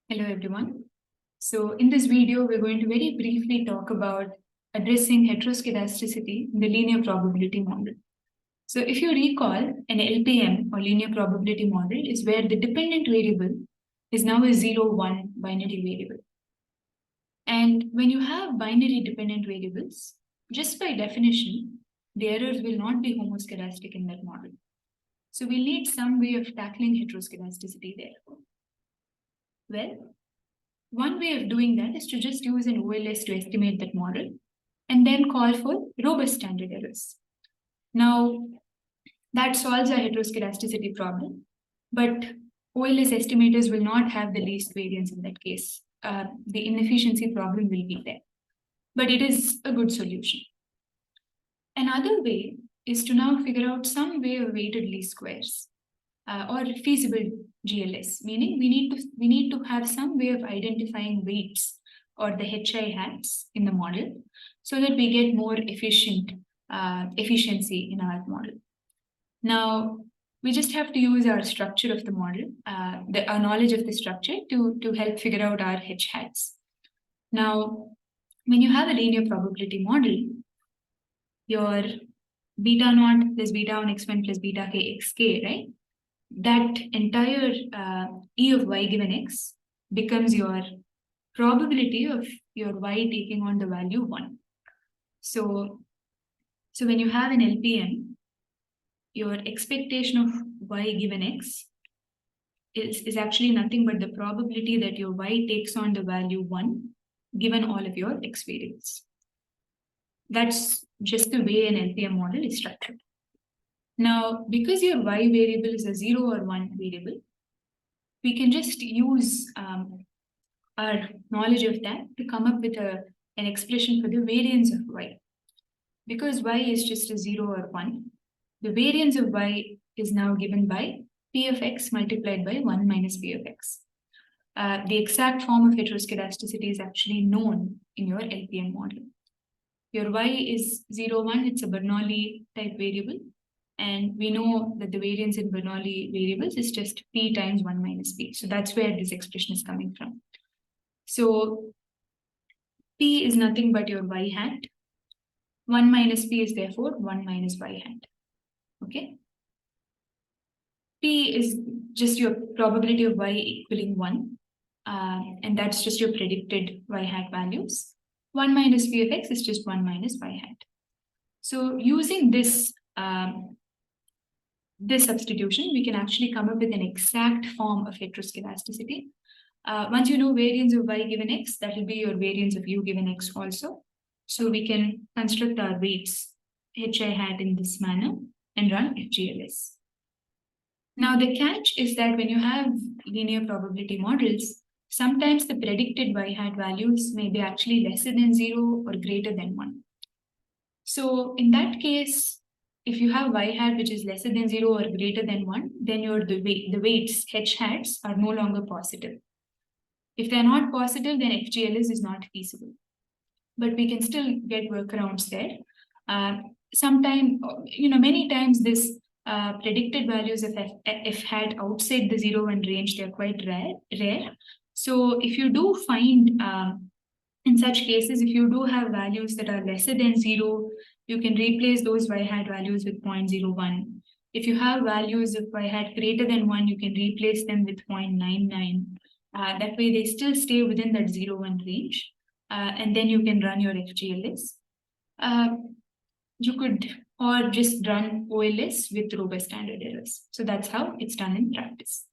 Hello everyone. So in this video, we're going to very briefly talk about addressing heteroscedasticity in the linear probability model. So if you recall, an LPM or linear probability model is where the dependent variable is now a 0-1 binary variable. And when you have binary dependent variables, just by definition, the errors will not be homoscedastic in that model. So we'll need some way of tackling heteroscedasticity there. Well, one way of doing that is to just use an OLS to estimate that model and then call for robust standard errors. Now, that solves our heteroscedasticity problem, but OLS estimators will not have the least variance in that case. The inefficiency problem will be there, but it is a good solution. Another way is to now figure out some way of weighted least squares. Or feasible GLS, meaning we need to have some way of identifying weights or the HI hats in the model so that we get more efficiency in our model. Now, we just have to use our structure of the model, our knowledge of the structure to help figure out our H hats. Now, when you have a linear probability model, your beta naught plus beta 1 x1 plus beta k xk, right? That entire E of y given x becomes your probability of your y taking on the value 1. So when you have an LPM, your expectation of y given x is actually nothing but the probability that your y takes on the value 1 given all of your x variables. That's just the way an LPM model is structured. Now, because your y variable is a 0 or 1 variable, we can just use our knowledge of that to come up with an expression for the variance of y. Because y is just a 0 or 1, the variance of y is now given by p of x multiplied by 1 minus p of x. The exact form of heteroscedasticity is actually known in your LPM model. Your y is 0, 1, it's a Bernoulli type variable. And we know that the variance in Bernoulli variables is just p times 1 minus p. So that's where this expression is coming from. So p is nothing but your y hat. 1 minus p is therefore 1 minus y hat. Okay. P is just your probability of y equaling 1. And that's just your predicted y hat values. 1 minus p of x is just 1 minus y hat. So using this substitution, we can actually come up with an exact form of heteroscedasticity. Once you know variance of y given x, that will be your variance of u given x also. So we can construct our weights hi hat in this manner and run FGLS. Now the catch is that when you have linear probability models, sometimes the predicted y hat values may be actually lesser than 0 or greater than 1. So in that case, if you have y hat which is lesser than 0 or greater than 1, then the weights h hats are no longer positive. If they're not positive, then FGLS is not feasible. But we can still get workarounds there. Many times this predicted values of f hat outside the 0 1 range, they're quite rare. So if you do find in such cases, if you do have values that are lesser than 0, you can replace those y hat values with 0.01. If you have values of y hat greater than 1, you can replace them with 0.99. That way they still stay within that 0-1 range. And then you can run your FGLS. You could or just run OLS with robust standard errors. So that's how it's done in practice.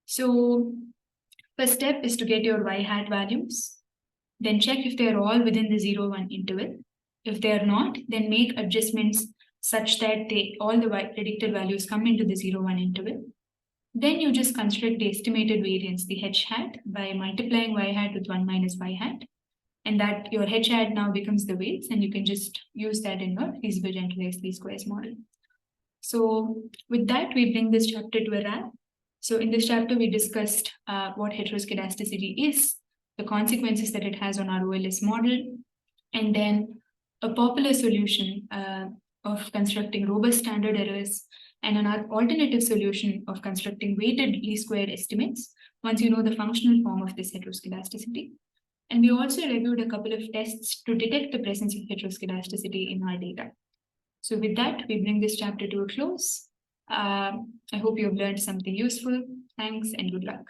So first step is to get your y hat values. Then check if they are all within the 0-1 interval. If they are not, then make adjustments such that all the predicted values come into the 0-1 interval. Then you just construct the estimated variance, the h hat, by multiplying y hat with 1 minus y hat. And that your h hat now becomes the weights, and you can just use that in your feasible generalized least squares model. So with that, we bring this chapter to a wrap. So in this chapter, we discussed what heteroscedasticity is, the consequences that it has on our OLS model, and then a popular solution of constructing robust standard errors, and an alternative solution of constructing weighted least square estimates once you know the functional form of this heteroscedasticity. And we also reviewed a couple of tests to detect the presence of heteroscedasticity in our data. So with that, we bring this chapter to a close. I hope you have learned something useful. Thanks and good luck.